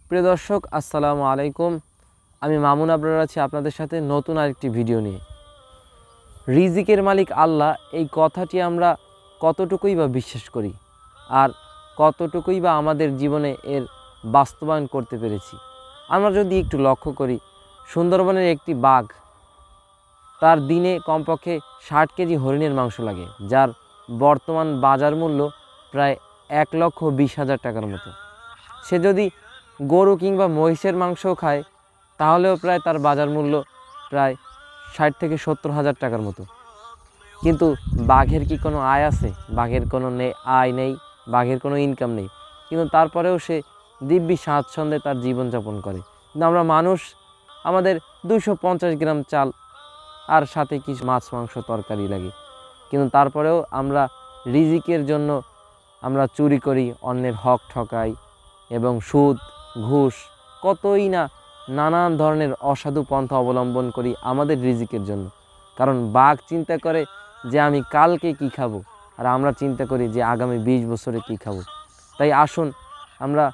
প্রিয় দর্শক, আসসালামু আলাইকুম। আমি মামুন আবরার আছি আপনাদের সাথে নতুন আরেকটি ভিডিও নিয়ে। রিজিকের মালিক আল্লাহ, এই কথাটি আমরা কতটুকুই বা বিশ্বাস করি আর কতটুকুই বা আমাদের জীবনে এর বাস্তবায়ন করতে পেরেছি। আমরা যদি একটু লক্ষ্য করি, সুন্দরবনের একটি বাঘ, তার দিনে কমপক্ষে 60 কেজি হরিণের মাংস লাগে, যার বর্তমান বাজার মূল্য প্রায় 1,20,000 টাকার মতো। সে যদি গরু কিংবা মহিষের মাংসও খায়, তাহলেও প্রায় তার বাজার মূল্য প্রায় 60 থেকে 70,000 টাকার মতো। কিন্তু বাঘের কি কোনো আয় আছে? বাঘের কোনো আয় নেই, বাঘের কোনো ইনকাম নেই, কিন্তু তারপরেও সে দিব্যি স্বাচ্ছন্দ্যে তার জীবনযাপন করে। কিন্তু আমরা মানুষ, আমাদের 250 গ্রাম চাল আর সাথে কিছু মাছ মাংস তরকারি লাগে, কিন্তু তারপরেও আমরা রিজিকের জন্য আমরা চুরি করি, অন্যের হক ঠকাই এবং সুদ ঘুষ কতই না নানান ধরনের অসাধু পন্থা অবলম্বন করি আমাদের রিজিকের জন্য। কারণ বাঘ চিন্তা করে যে আমি কালকে কি খাবো, আর আমরা চিন্তা করি যে আগামী 20 বছরে কি খাবো। তাই আসুন আমরা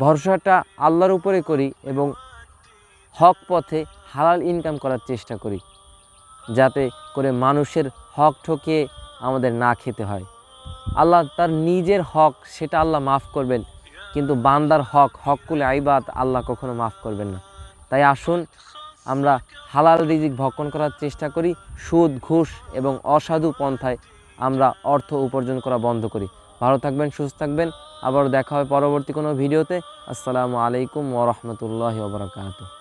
ভরসাটা আল্লাহর উপরে করি এবং হক পথে হালাল ইনকাম করার চেষ্টা করি, যাতে করে মানুষের হক ঠকিয়ে আমাদের না খেতে হয়। আল্লাহ তার নিজের হক সেটা আল্লাহ মাফ করবেন, কিন্তু বান্দার হকুল ইবাদ আল্লাহ কখনো মাফ করবেন না। তাই আসুন আমরা হালাল রিজিক ভক্ষণ করার চেষ্টা করি, সুদ ঘুষ এবং অসাধু পন্থায় আমরা অর্থ উপার্জন করা বন্ধ করি। ভালো থাকবেন, সুস্থ থাকবেন। আবারও দেখা হবে পরবর্তী কোনো ভিডিওতে। আসসালামু আলাইকুম ওয়া রাহমাতুল্লাহি ওয়া বারাকাতুহু।